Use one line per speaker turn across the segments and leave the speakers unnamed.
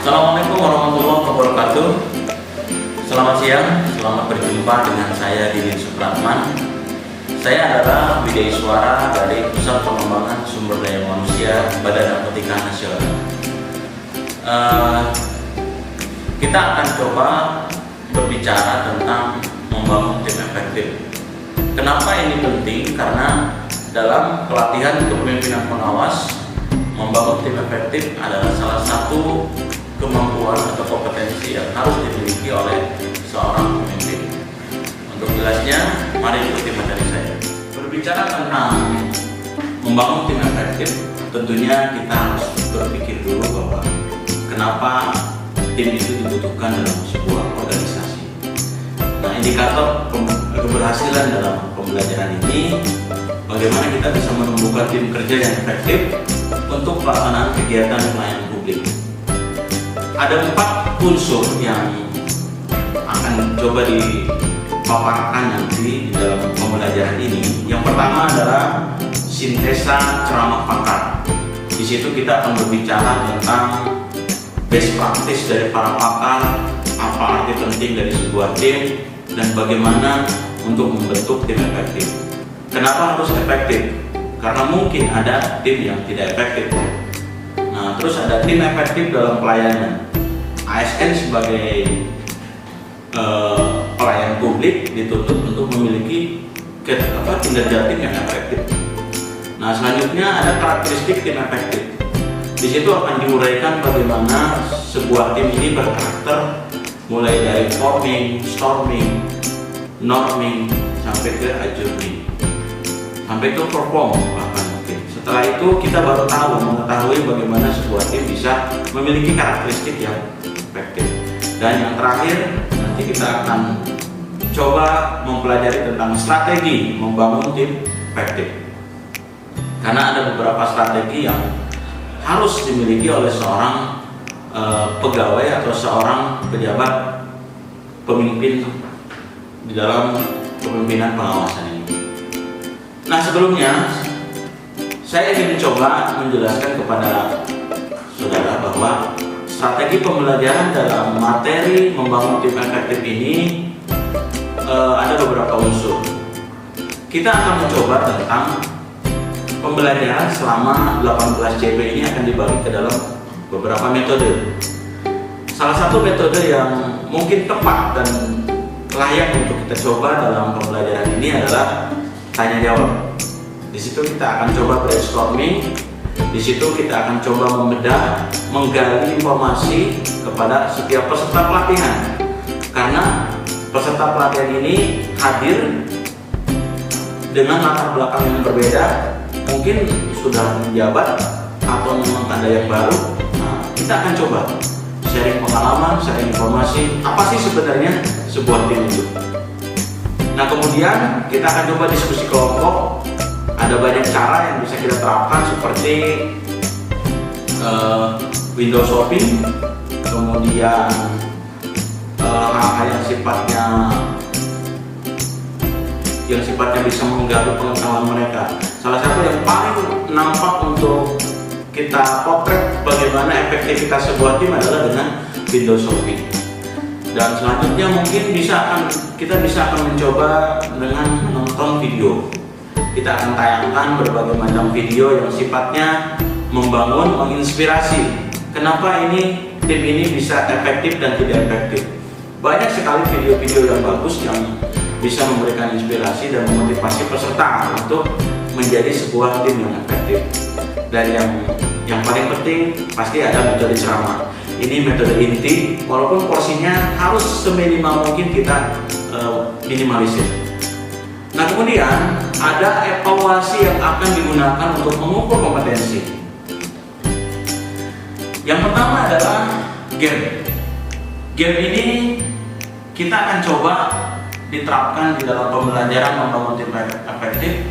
Assalamualaikum warahmatullahi wabarakatuh. Selamat siang, selamat berjumpa dengan saya Didin Supratman. Saya adalah Wideiswara dari Pusat Pengembangan Sumber Daya Manusia Badan Narkotika Nasional. Kita akan coba berbicara tentang membangun tim efektif. Kenapa ini penting? Karena dalam pelatihan kepemimpinan pengawas, membangun tim efektif adalah salah satu kemampuan atau kompetensi yang harus dimiliki oleh seorang pemimpin. Untuk jelasnya, mari ikuti materi saya. Berbicara tentang membangun tim efektif, tentunya kita harus berpikir dulu bahwa kenapa tim itu dibutuhkan dalam sebuah organisasi. Nah, indikator keberhasilan dalam pembelajaran ini, bagaimana kita bisa menumbuhkan tim kerja yang efektif untuk pelaksanaan kegiatan pelayanan publik. Ada 4 unsur yang akan coba dipaparkan nanti di dalam pembelajaran ini. Yang pertama adalah sintesa ceramah pakar. Di situ kita akan berbicara tentang best practice dari para pakar, apa arti penting dari sebuah tim, dan bagaimana untuk membentuk tim efektif. Kenapa harus efektif? Karena mungkin ada tim yang tidak efektif. Nah, terus ada tim efektif dalam pelayanan. ASN sebagai pelayan publik dituntut untuk memiliki kinerja tim yang efektif. Nah, selanjutnya ada karakteristik tim efektif. Di situ akan diuraikan bagaimana sebuah tim ini berkarakter, mulai dari forming, storming, norming, sampai ke adjourning, sampai ke perform bahkan mungkin. Setelah itu kita baru mengetahui bagaimana sebuah tim bisa memiliki karakteristik yang efektif. Dan yang terakhir, nanti kita akan coba mempelajari tentang strategi membangun tim efektif. Karena ada beberapa strategi yang harus dimiliki oleh seorang pegawai atau seorang pejabat pemimpin di dalam kepemimpinan pengawasan ini. Nah, sebelumnya saya ingin mencoba menjelaskan kepada saudara bahwa strategi pembelajaran dalam materi membangun tim efektif ini ada beberapa unsur. Kita akan mencoba tentang pembelajaran selama 18 CP ini akan dibagi ke dalam beberapa metode. Salah satu metode yang mungkin tepat dan layak untuk kita coba dalam pembelajaran ini adalah tanya jawab. Di situ kita akan coba brainstorming. Di situ kita akan coba membedah, menggali informasi kepada setiap peserta pelatihan. Karena peserta pelatihan ini hadir dengan latar belakang yang berbeda, mungkin sudah menjabat atau memang ada yang baru. Nah, kita akan coba sharing pengalaman, sharing informasi, apa sih sebenarnya sebuah tim itu. Nah, kemudian kita akan coba diskusi kelompok. Ada banyak cara yang bisa kita terapkan seperti window shopping, kemudian hal-hal yang sifatnya bisa menggali pengetahuan mereka. Salah satu yang paling nampak untuk kita potret bagaimana efektivitas sebuah tim adalah dengan window shopping. Dan selanjutnya mungkin kita bisa mencoba dengan menonton video. Kita akan tayangkan berbagai macam video yang sifatnya membangun, menginspirasi. Kenapa tim ini bisa efektif dan tidak efektif? Banyak sekali video-video yang bagus yang bisa memberikan inspirasi dan memotivasi peserta untuk menjadi sebuah tim yang efektif. Dan yang paling penting pasti ada metode ceramah. Ini metode inti, walaupun porsinya harus seminimal mungkin kita minimalisir. Nah, kemudian ada evaluasi yang akan digunakan untuk mengukur kompetensi. Yang pertama adalah game. Game ini kita akan coba diterapkan di dalam pembelajaran membangun tim efektif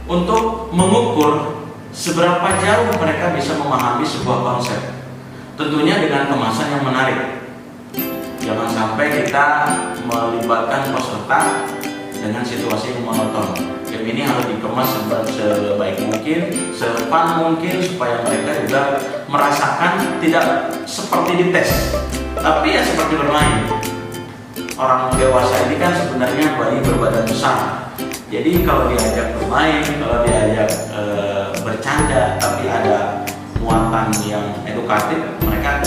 untuk mengukur seberapa jauh mereka bisa memahami sebuah konsep. Tentunya dengan kemasan yang menarik. Jangan sampai kita melibatkan peserta dengan situasi yang monoton. Game ini harus dikemas sebaik mungkin, sefun mungkin supaya mereka juga merasakan tidak seperti dites, tapi ya seperti bermain. Orang dewasa ini kan sebenarnya bayi berbadan besar. Jadi kalau diajak bermain, kalau diajak bercanda, tapi ada muatan yang edukatif, mereka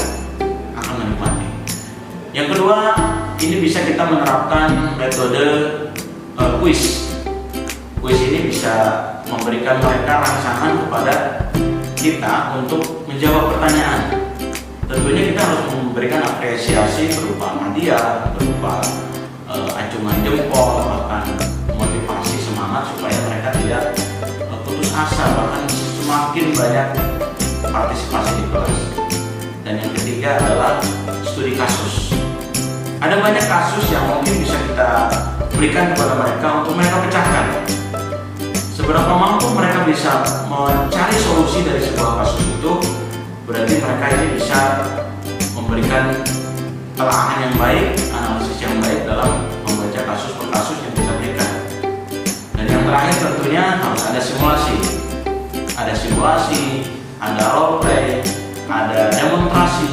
akan menikmati. Yang kedua, ini bisa kita menerapkan metode kuis. Kuis ini bisa memberikan mereka rangsangan kepada kita untuk menjawab pertanyaan. Tentunya kita harus memberikan apresiasi berupa hadiah, berupa acungan jempol, bahkan motivasi semangat supaya mereka tidak putus asa, bahkan semakin banyak partisipasi di kelas. Dan yang ketiga adalah studi kasus. Ada banyak kasus yang mungkin bisa kita berikan kepada mereka untuk mereka pecahkan. Seberapa mampu mereka bisa mencari solusi dari sebuah kasus itu, berarti mereka ini bisa memberikan telaah yang baik, analisis yang baik dalam membaca kasus per kasus yang kita berikan. Dan yang terakhir tentunya harus ada simulasi. Ada simulasi, ada role play, ada demonstrasi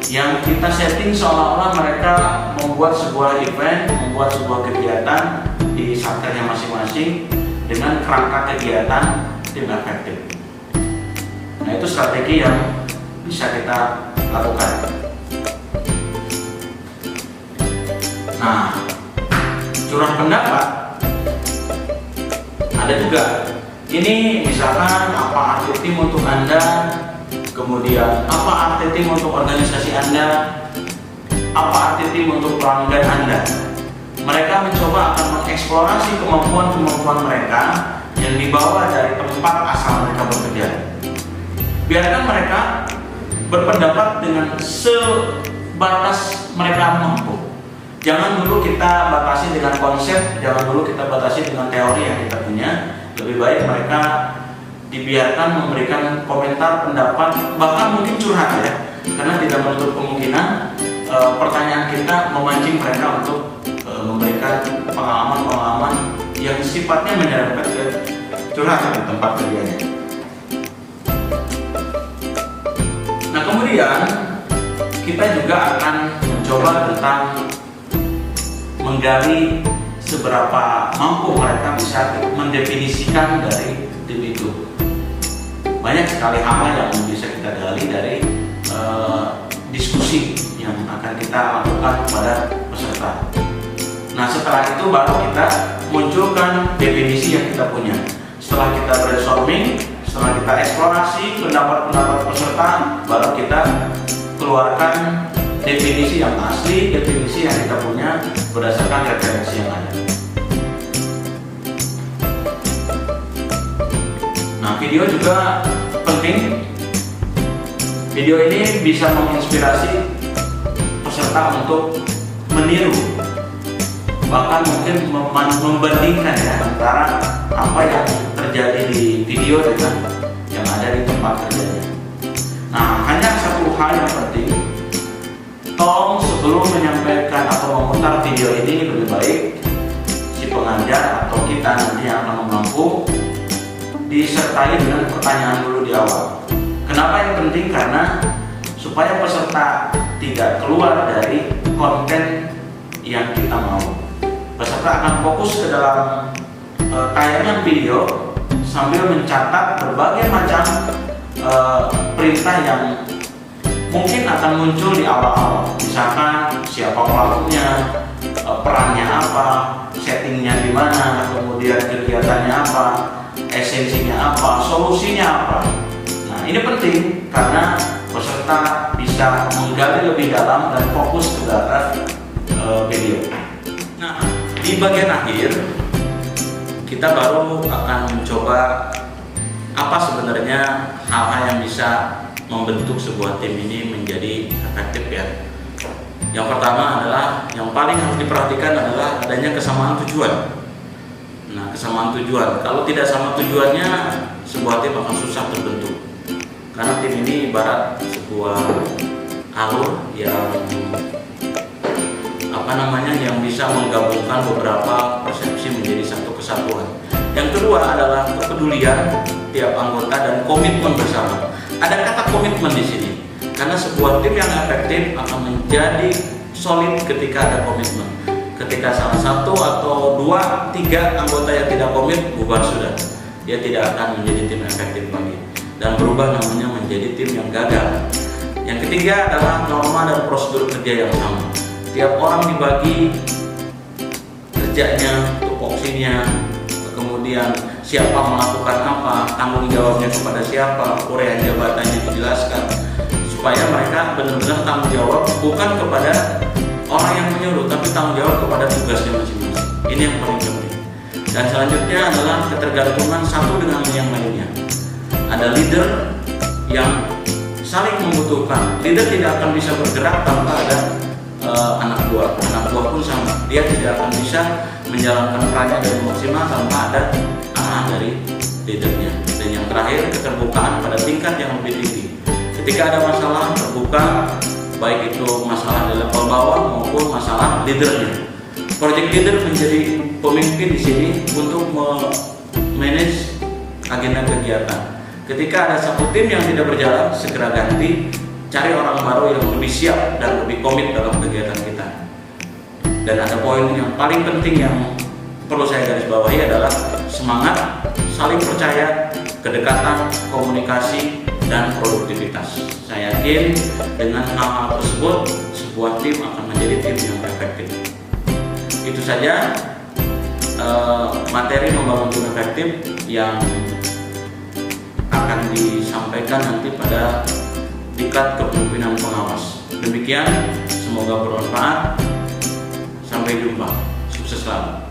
yang kita setting seolah-olah mereka membuat sebuah event, membuat sebuah kegiatan di satkernya masing-masing dengan kerangka kegiatan tim efektif. Nah, itu strategi yang bisa kita lakukan. Nah, curah pendapat ada juga. Ini misalkan apa arti tim untuk Anda, kemudian apa arti tim untuk organisasi Anda, apa arti tim untuk pelanggan Anda. Mereka mencoba akan mengeksplorasi kemampuan-kemampuan mereka yang dibawa dari tempat asal mereka bekerja. Biarkan mereka berpendapat dengan sebatas mereka mampu. Jangan dulu kita batasi dengan konsep, jangan dulu kita batasi dengan teori yang kita punya. Lebih baik mereka dibiarkan memberikan komentar, pendapat, bahkan mungkin curhat ya, karena tidak menutup kemungkinan pertanyaan kita memancing mereka untuk memberikan pengalaman-pengalaman yang sifatnya menyerempet ke curhat di tempat kerjanya. Nah, kemudian kita juga akan mencoba tentang menggali seberapa mampu mereka bisa mendefinisikan dari tim itu. Banyak sekali hal yang bisa kita gali dari diskusi yang akan kita lakukan kepada peserta. Nah, setelah itu baru kita munculkan definisi yang kita punya. Setelah kita brainstorming, setelah kita eksplorasi pendapat-pendapat peserta, baru kita keluarkan definisi yang asli, definisi yang kita punya berdasarkan referensi yang ada. Nah, video juga penting. Video ini bisa menginspirasi peserta untuk meniru, bahkan mungkin membandingkan ya antara apa yang terjadi di video dengan yang ada di tempat kerjanya. Nah, hanya satu hal yang penting, tolong sebelum menyampaikan atau memutar video ini lebih baik si pengajar atau kita nanti yang akan mengampu disertai dengan pertanyaan dulu di awal. Kenapa yang penting? Karena supaya peserta tidak keluar dari konten yang kita mau. Peserta akan fokus ke dalam tayangan video sambil mencatat berbagai macam perintah yang mungkin akan muncul di awal-awal. Misalkan siapa pelakunya, perannya apa, settingnya di mana, kemudian kegiatannya apa, esensinya apa, solusinya apa. Nah, ini penting karena peserta bisa menggali lebih dalam dan fokus ke dalam video. Nah, di bagian akhir kita baru akan mencoba apa sebenarnya hal-hal yang bisa membentuk sebuah tim ini menjadi efektif ya. Yang pertama adalah, yang paling harus diperhatikan adalah adanya kesamaan tujuan. Nah, kesamaan tujuan, kalau tidak sama tujuannya, sebuah tim akan susah terbentuk. Karena tim ini ibarat sebuah alur yang yang bisa menggabungkan beberapa persepsi menjadi satu kesatuan. Yang kedua adalah kepedulian tiap anggota dan komitmen bersama. Ada kata komitmen di sini, karena sebuah tim yang efektif akan menjadi solid ketika ada komitmen. Ketika salah satu atau 2, 3 anggota yang tidak komit, bubar sudah. Dia tidak akan menjadi tim efektif lagi dan berubah namanya menjadi tim yang gagal. Yang ketiga adalah norma dan prosedur kerja yang sama. Tiap orang dibagi kerjanya, tupoksinya, kemudian siapa melakukan apa, tanggung jawabnya kepada siapa, uraian jabatannya dijelaskan, supaya mereka benar-benar tanggung jawab bukan kepada orang yang menyuruh, tapi tanggung jawab kepada tugasnya masing-masing. Ini yang paling penting. Dan selanjutnya adalah ketergantungan satu dengan yang lainnya. Ada leader yang saling membutuhkan. Leader tidak akan bisa bergerak tanpa ada anak buah. Anak buah pun sama. Dia tidak akan bisa menjalankan perannya dengan maksimal tanpa ada arahan dari leadernya. Dan yang terakhir, keterbukaan pada tingkat yang lebih tinggi. Ketika ada masalah, terbuka, baik itu masalah di level bawah maupun masalah leadernya. Project leader menjadi pemimpin di sini untuk memanage agenda kegiatan. Ketika ada satu tim yang tidak berjalan, segera ganti, cari orang baru yang lebih siap dan lebih komit dalam kegiatan kita. Dan ada poin yang paling penting yang perlu saya garis bawahi adalah semangat, saling percaya, kedekatan, komunikasi, dan produktivitas. Saya yakin dengan hal-hal tersebut, sebuah tim akan menjadi tim yang efektif. Itu saja materi membangun tim efektif yang akan disampaikan nanti pada Diklat Kepemimpinan Pengawas. Demikian, semoga bermanfaat. Sampai jumpa. Sukses selalu.